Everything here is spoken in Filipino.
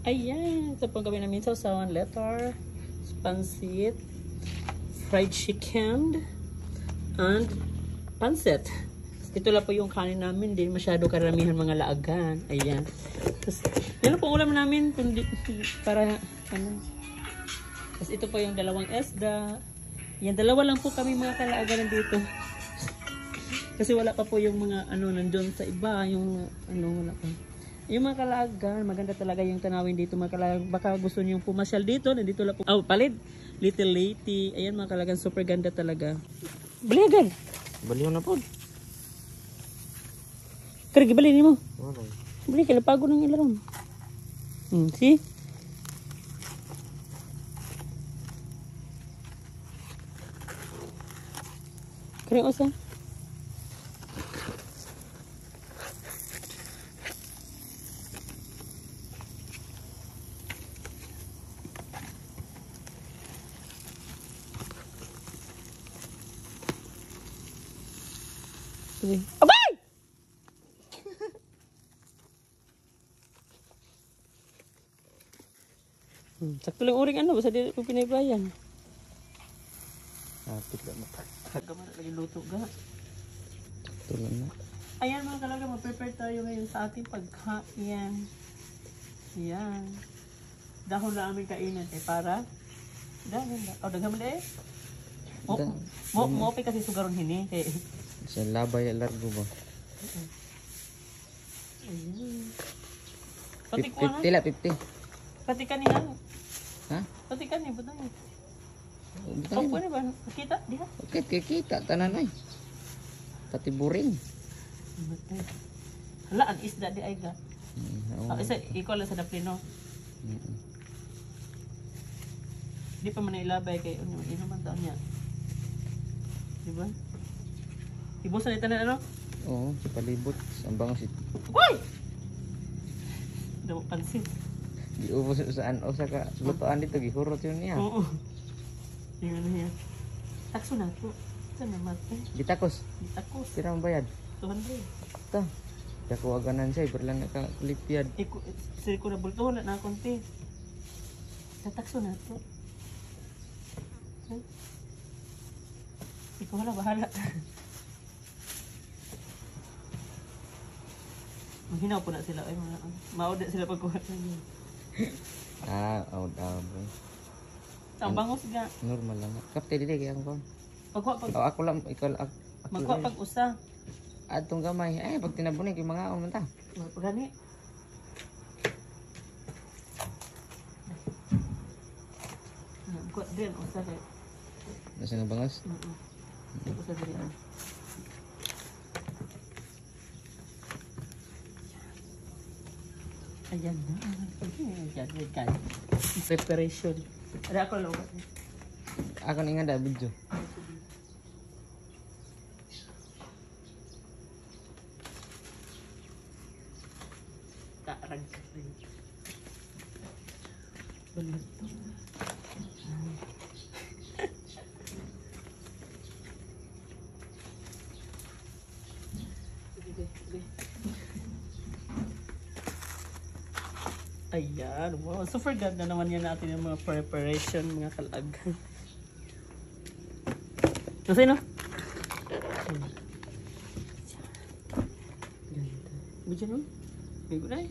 Ayan, ito pong gawin namin sausawan, letter, pansit, fried chicken, and pansit. Ito lang po yung kanin namin, hindi masyado karamihan mga laagan. Ayan. Tapos, yan po ulam namin, para, ano. Tapos ito po yung dalawang esda. Yan, dalawa lang po kami mga kalaagan dito. Kasi wala pa po yung mga, ano, nandun sa iba, yung, ano, wala pa. Yung mga kalaagan, maganda talaga yung tanawin dito mga kalaagan. Baka gusto nyo pumasyal dito, nandito lang po. Oh, palid. Little Lady. Ayan mga kalaagan, super ganda talaga. Balihagan. Baliw na po. Kaya gibalin mo. Okay. Bali, kailapago ng ilaron. See? Kaya osa. Abay! Sakto lang uring ano, basta di ko pinaybayan. Sapit lang mo. Gamar lagi luto ga. Sakto lang na. Ayan mga kalaga, mag-prepare tayo ngayon sa ating pagkain. Ayan. Dahon na aming kainan para dahon na. Oh, dagham na eh. Mo kasi sugaron hini. Sa labay largo ba? Ayan. 50 la 50. Pati kanina. Ha? Pati kanina, butang niya. Butang Oh, pwede ba? Kita? Diha? Okay, kita tanan ay. Pati buring. Hala, ang isda di ay ga. Oo. Isa, ikaw lang sa daplino. Di pa man nailabay kay inuman taon niya. Diba? Ibusan ito na ano? Oo, sa palibot. Ang bangas ito. Uy! Daw pansin. Giubos saan o sa ka lutoan dito gihurot yun niya. Oo. Yung ano yan. Takso na to. Ito na mati. Gitakos. Takos. Sira ang bayad. 200. Ito. Dako aganan siya, berlang ka kulipyad. Siri ko na bultuhan na konti. Tatakso na to. Ikaw wala, bahala. Mahinaw po na sila. Ay, maod na sila pagkuha. Out. Ang bangos nga. Normal lang. Kapte dili kaya ko. Pagkuha pag... Ako lang, ikaw ako. Magkuha pag usa. Atong gamay. Ay, pag tinabunin yung mga man ta. Pagani. Magkuha din, usa din. Nasa nga bangas? Usa din. Ayan na. Ayan, wait ka. Preparation. Ada ako lang. Ako nga da video. Taarag ka rin. Balat to. Ayan, wow. Super ganda naman yan natin yung mga preparation, mga kalagan. Kasi no? Ganda. Bidyan no? May gulay.